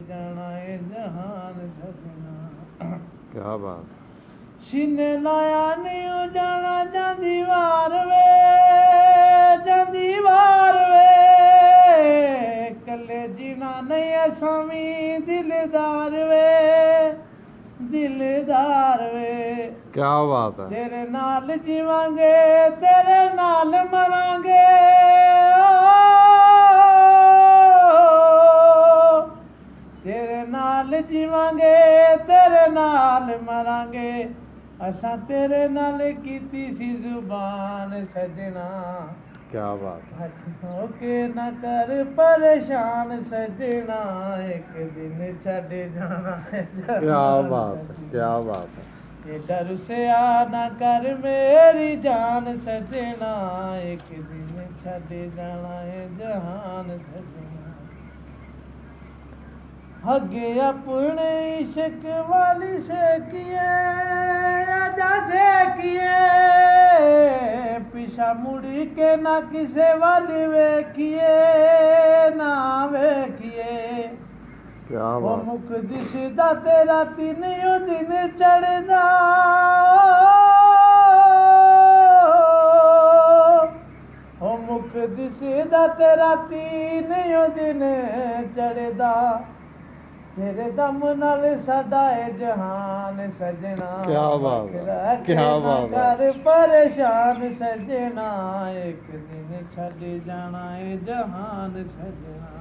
जाना है जहान सजना। क्या बात। सीने लाया नहीं जाना जांदी वार वे कले जीना नहीं असामी दिलदार वे क्या बात है। तेरे नाल जीवांगे तेरे नाल मरांगे तेरे नाल जीवांगे तेरे नाल मरांगे असां तेरे नाल कीती सी जुबान सजना। क्या बात है। होके न कर परेशान सजना एक दिन छड़ जाना है। क्या बात है, क्या बात है। ये डर से आ न कर मेरी जान सजना एक दिन छड़ जाना है जहान सजना। अगे अपने इश्क वाली से किए आजा से किए पिछा मुड़ी के ना किसे वाली वेखिए ना वेखिए। क्या वो बात। मुख दिसदा तेरा तीन दिन चढ़दा हो मुख दिसदा तेरा तीन दिन चढ़दा तेरे दम नाल साडा है जहान सजना। क्या बात है, क्या बात है। कर परेशान सजना एक दिन छड़ जाना है जहान सजना।